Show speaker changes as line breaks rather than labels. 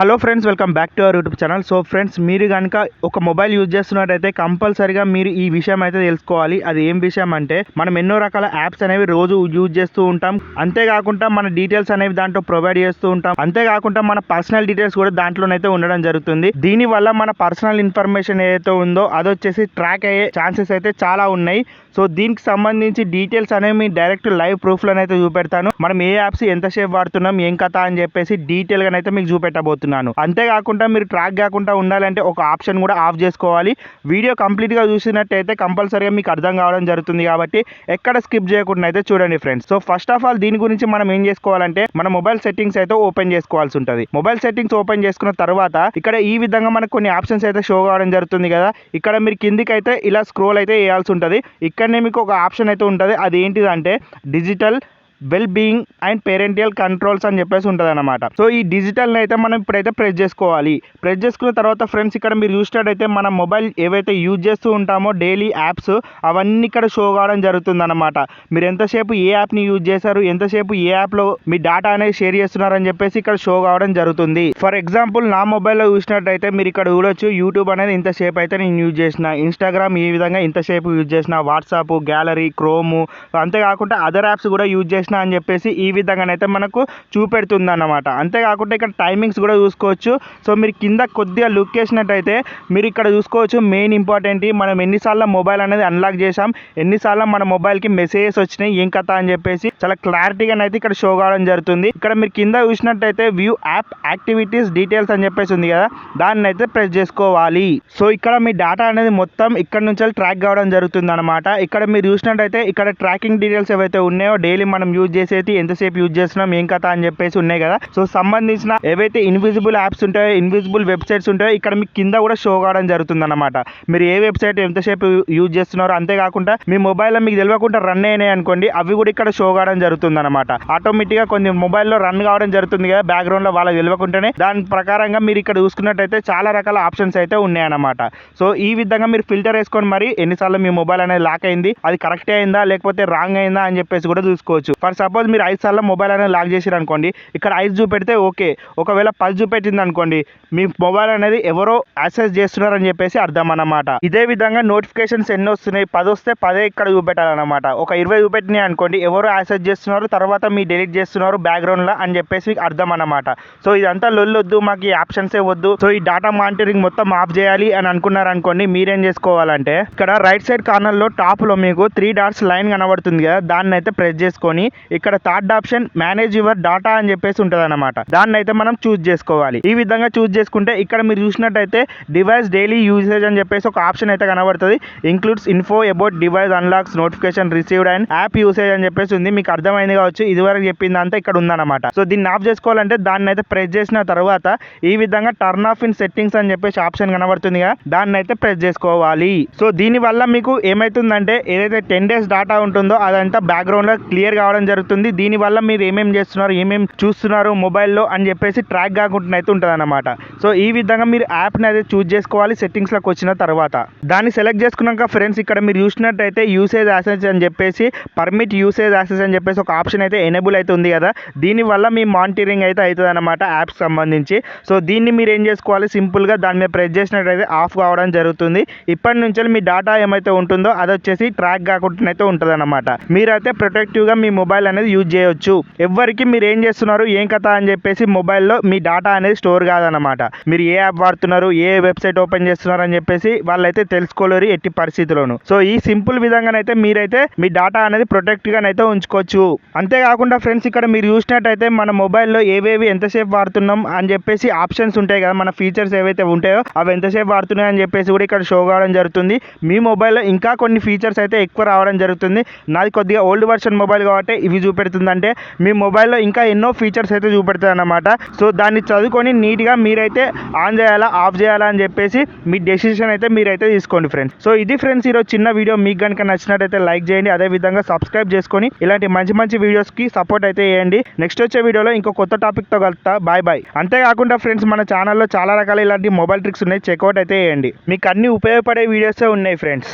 Hello friends, welcome back to our YouTube channel. So friends, మీరు కనుక ఒక mobile use చేస్తున్నట్టయితే కంపల్సరీగా మీరు ఈ విషయం అయితే తెలుసుకోవాలి. అది ఏం విషయం అంటే, మనం ఎన్నో రకాల యాప్స్ అనేవి రోజు యూజ్ చేస్తూ ఉంటాం. అంతేకాకుండా మన డీటెయిల్స్ అనేవి దాంట్లో ప్రొవైడ్ చేస్తూ ఉంటాం. అంతేకాకుండా మన పర్సనల్ డీటెయిల్స్ కూడా దాంట్లోనైతే ఉండడం జరుగుతుంది. దీనివల్ల మన పర్సనల్ ఇన్ఫర్మేషన్ ఏదైతే ఉందో అది వచ్చేసి ట్రాక్ అయ్యే ఛాన్సెస్ అయితే చాలా ఉన్నాయి. సో దీనికి సంబంధించి డీటెయిల్స్ అనేవి మీ డైరెక్ట్ లైవ్ ప్రూఫ్లోనైతే చూపెడతాను. మనం ఏ యాప్స్ ఎంతసేపు వాడుతున్నాం, ఏం కథ అని చెప్పేసి డీటెయిల్గానైతే మీకు చూపెట్టబోతున్నాను. అంతేకాకుండా మీరు ట్రాక్ కాకుండా ఉండాలంటే ఒక ఆప్షన్ కూడా ఆఫ్ చేసుకోవాలి. వీడియో కంప్లీట్గా చూసినట్టయితే కంపల్సరీగా మీకు అర్థం కావడం జరుగుతుంది. కాబట్టి ఎక్కడ స్కిప్ చేయకుండా అయితే చూడండి friends. So first of all దీని గురించి మనం ఏం చేసుకోవాలంటే, మన మొబైల్ సెట్టింగ్స్ అయితే ఓపెన్ చేసుకోవాల్సి ఉంటుంది. మొబైల్ సెట్టింగ్స్ ఓపెన్ చేసుకున్న తర్వాత ఇక్కడ ఈ విధంగా మనకు కొన్ని ఆప్షన్స్ అయితే షో కావడం జరుగుతుంది కదా. ఇక్కడ మీరు కిందికి అయితే ఇలా స్క్రోల్ అయితే వేయాల్సి ఉంటుంది. ఇక్కడనే మీకు ఒక ఆప్షన్ అయితే ఉంటుంది. అది ఏంటిదంటే digital well being and parental controls అని చెప్పేసి ఉంటుంది అనమాట. సో ఈ డిజిటల్ని అయితే మనం ఇప్పుడైతే ప్రెస్ చేసుకోవాలి. ప్రెస్ చేసుకున్న తర్వాత ఫ్రెండ్స్, ఇక్కడ మీరు చూసినట్టయితే మన మొబైల్ ఏవైతే యూజ్ చేస్తూ ఉంటామో డైలీ యాప్స్ అవన్నీ ఇక్కడ షో కావడం జరుగుతుంది అనమాట. మీరు ఎంతసేపు ఏ యాప్ని యూజ్ చేశారు, ఎంతసేపు ఏ యాప్లో మీ డేటా అనేది షేర్ చేస్తున్నారని చెప్పేసి ఇక్కడ షో కావడం జరుగుతుంది. ఫర్ ఎగ్జాంపుల్ నా మొబైల్లో చూసినట్టయితే మీరు ఇక్కడ చూడొచ్చు, యూట్యూబ్ అనేది ఇంతసేపు అయితే నేను యూజ్ చేసిన, ఇన్స్టాగ్రామ్ ఈ విధంగా ఇంతసేపు యూజ్ చేసిన, వాట్సాప్, గ్యాలరీ, క్రోము, అంతేకాకుండా అదర్ యాప్స్ కూడా యూజ్ చేసిన అని చెప్పేసి ఈ విధంగానైతే మనకు చూపెడుతుంది అన్నమాట. అంతేకాకుండా ఇక్కడ టైమింగ్స్ కూడా చూసుకోవచ్చు. సో మీరు కింద కొద్దిగా లుక్ చేసినట్టయితే మీరు ఇక్కడ చూసుకోవచ్చు, మెయిన్ ఇంపార్టెంట్ మనం ఎన్నిసార్లు మొబైల్ అనేది అన్లాక్ చేసాం, ఎన్నిసార్లు మన మొబైల్కి మెసేజెస్ వచ్చినాయి, ఏం కథ అని చెప్పేసి చాలా క్లారిటీగా అయితే ఇక్కడ షో కావడం జరుగుతుంది. ఇక్కడ మీరు కింద చూసినట్టయితే వ్యూ యాప్ యాక్టివిటీస్ డీటెయిల్స్ అని చెప్పేసి ఉంది కదా, దాన్ని అయితే ప్రెస్ చేసుకోవాలి. సో ఇక్కడ మీ డేటా అనేది మొత్తం ఇక్కడ నుంచి ట్రాక్ కావడం జరుగుతుంది అనమాట. ఇక్కడ మీరు చూసినట్టయితే ఇక్కడ ట్రాకింగ్ డీటెయిల్స్ ఏవైతే ఉన్నాయో డైలీ మనం యూజ్ చేసేది, ఎంతసేపు యూజ్ చేస్తున్నాం, ఏం కథ అని చెప్పేసి ఉన్నాయి కదా. సో సంబంధించిన ఏవైతే ఇన్విజిబుల్ యాప్స్ ఉంటాయో, ఇన్విజిబుల్ వెబ్సైట్స్ ఉంటాయో ఇక్కడ మీకు కింద కూడా షో కావడం జరుగుతుంది అనమాట. మీరు ఏ వెబ్సైట్ ఎంతసేపు యూజ్ చేస్తున్నారో, అంతేకాకుండా మీ మొబైల్లో మీకు తెలియకుండా రన్ అయినాయి అనుకోండి, అవి కూడా ఇక్కడ షో కావడం జరుగుతుంది అనమాట. ఆటోమేటిక్గా కొన్ని మొబైల్లో రన్ కావడం జరుగుతుంది కదా బ్యాక్గ్రౌండ్లో, వాళ్ళకి తెలియకుండానే. దాని ప్రకారంగా మీరు ఇక్కడ చూసుకున్నట్టయితే చాలా రకాల ఆప్షన్స్ అయితే ఉన్నాయన్నమాట. సో ఈ విధంగా మీరు ఫిల్టర్ వేసుకొని మరి ఎన్నిసార్లు మీ మొబైల్ అనేది లాక్ అయింది, అది కరెక్ట్ అయిందా లేకపోతే రాంగ్ అయిందా అని చెప్పేసి కూడా చూసుకోవచ్చు. ఫర్ సపోజ్ మీరు 5 సార్లు మొబైల్ అనేది లాక్ చేసారు అనుకోండి, ఇక్కడ 5 చూపెడితే ఓకే. ఒకవేళ 10 చూపెట్టింది అనుకోండి, మీ మొబైల్ అనేది ఎవరో యాక్సెస్ చేస్తున్నారని చెప్పేసి అర్థం అన్నమాట. ఇదే విధంగా నోటిఫికేషన్స్ ఎన్ని వస్తున్నాయి, 10 వస్తే 10 ఇక్కడ చూపెట్టాలన్నమాట. ఒక 20 చూపెట్టినాయి అనుకోండి, ఎవరో యాక్సెస్ చేస్తున్నారు, తర్వాత మీ డిలీట్ చేస్తున్నారు బ్యాక్గ్రౌండ్లో అని చెప్పేసి అర్థం అన్నమాట. సో ఇదంతా లొల్లొద్దు, మాకు ఈ ఆప్షన్సే వద్దు, సో ఈ డేటా మానిటరింగ్ మొత్తం ఆఫ్ చేయాలి అని అనుకున్నారు అనుకోండి, మీరేం చేసుకోవాలంటే ఇక్కడ రైట్ సైడ్ కార్నర్లో టాప్లో మీకు 3 డాట్స్ లైన్ కనబడుతుంది కదా, దాన్ని అయితే ప్రెస్ చేసుకొని ఇక్కడ third option manage your data అని చెప్పేసి ఉంటుంది అనమాట. దాన్ని అయితే మనం చూస్ చేసుకోవాలి. ఈ విధంగా చూస్ చేసుకుంటే ఇక్కడ మీరు చూసినట్టయితే డివైస్ డైలీ యూసేజ్ అని చెప్పేసి ఒక ఆప్షన్ అయితే కనబడుతుంది. Includes info about device unlocks, notification received and app usage అని చెప్పేసి ఉంది. మీకు అర్థమైంది కావచ్చు, ఇదివరకు చెప్పింది అంతా ఇక్కడ ఉందన్నమాట. సో దీన్ని ఆఫ్ చేసుకోవాలంటే దాన్ని అయితే ప్రెస్ చేసిన తర్వాత ఈ విధంగా టర్న్ ఆఫ్ ఇన్ సెట్టింగ్స్ అని చెప్పేసి ఆప్షన్ కనబడుతుంది కదా, దాన్ని అయితే ప్రెస్ చేసుకోవాలి. సో దీని వల్ల మీకు ఏమైతుందంటే ఏదైతే 10 days డాటా ఉంటుందో అదంతా బ్యాక్గ్రౌండ్ లో క్లియర్ కావడం జరుగుతుంది. దీనివల్ల మీరు ఏమేమి చేస్తున్నారు, ఏమేమి చూస్తున్నారు మొబైల్లో అని చెప్పేసి ట్రాక్ కాకుండా అయితే ఉంటుంది అనమాట. సో ఈ విధంగా మీరు యాప్ని అయితే చూస్ చేసుకోవాలి. సెట్టింగ్స్లోకి వచ్చిన తర్వాత దాన్ని సెలెక్ట్ చేసుకున్నాక ఫ్రెండ్స్, ఇక్కడ మీరు చూసినట్టయితే యూసేజ్ యాక్సెస్ అని చెప్పేసి పర్మిట్ యూసేజ్ యాక్సెస్ అని చెప్పేసి ఒక ఆప్షన్ అయితే ఎనేబుల్ అయితే ఉంది కదా, దీనివల్ల మీ మానిటరింగ్ అయితే అవుతుంది అనమాట యాప్స్ సంబంధించి. సో దీన్ని మీరు ఏం చేసుకోవాలి, సింపుల్గా దాని మీద ప్రెస్ చేసినట్టయితే ఆఫ్ కావడం జరుగుతుంది. ఇప్పటి నుంచి మీ డేటా ఏమైతే ఉంటుందో అది వచ్చేసి ట్రాక్ కాకుండా అయితే ఉంటుంది అనమాట. మీరైతే ప్రొటెక్టివ్గా మీ మొబైల్ అనేది యూజ్ చేయొచ్చు. ఎవరికి మీరు ఏం చేస్తున్నారు, ఏం కథ అని చెప్పేసి మొబైల్లో మీ డేటా అనేది స్టోర్ కాదనమాట. మీరు ఏ యాప్ వాడుతున్నారు, ఏ వెబ్సైట్ ఓపెన్ చేస్తున్నారు అని చెప్పేసి వాళ్ళైతే తెలుసుకోలేరు ఎట్టి పరిస్థితుల్లోనూ. సో ఈ సింపుల్ విధంగానైతే మీరైతే మీ డేటా అనేది ప్రొటెక్ట్గానైతే ఉంచుకోవచ్చు. అంతేకాకుండా ఫ్రెండ్స్, ఇక్కడ మీరు చూసినట్టయితే మన మొబైల్లో ఏవేవి ఎంతసేపు వాడుతున్నాం అని చెప్పేసి ఆప్షన్స్ ఉంటాయి కదా, మన ఫీచర్స్ ఏవైతే ఉంటాయో అవి ఎంతసేపు వాడుతున్నాయి అని చెప్పేసి కూడా ఇక్కడ షో కావడం జరుగుతుంది. మీ మొబైల్లో ఇంకా కొన్ని ఫీచర్స్ అయితే ఎక్కువ రావడం జరుగుతుంది. నాది కొద్దిగా ఓల్డ్ వర్షన్ మొబైల్ కాబట్టి ఇవి చూపెడుతుందంటే మీ మొబైల్లో ఇంకా ఎన్నో ఫీచర్స్ అయితే చూపెడతాయి అన్నమాట. సో దాన్ని చదువుకొని నీట్గా మీరైతే ఆన్ చేయాలా ఆఫ్ చేయాలా అని చెప్పేసి మీ డెసిషన్ అయితే మీరైతే తీసుకోండి ఫ్రెండ్స్. సో ఇది ఫ్రెండ్స్ ఈరోజు చిన్న వీడియో. మీకు కనుక నచ్చినట్టయితే లైక్ చేయండి, అదేవిధంగా సబ్స్క్రైబ్ చేసుకొని ఇలాంటి మంచి మంచి వీడియోస్కి సపోర్ట్ అయితే చేయండి. నెక్స్ట్ వచ్చే వీడియోలో ఇంకో కొత్త టాపిక్తో కలుస్తా. Bye bye. అంతేకాకుండా ఫ్రెండ్స్, మన ఛానల్లో చాలా రకాల ఇలాంటి మొబైల్ ట్రిక్స్ ఉన్నాయి, చెక్అవుట్ అయితే చేయండి. మీకు అన్ని ఉపయోగపడే వీడియోసే ఉన్నాయి ఫ్రెండ్స్.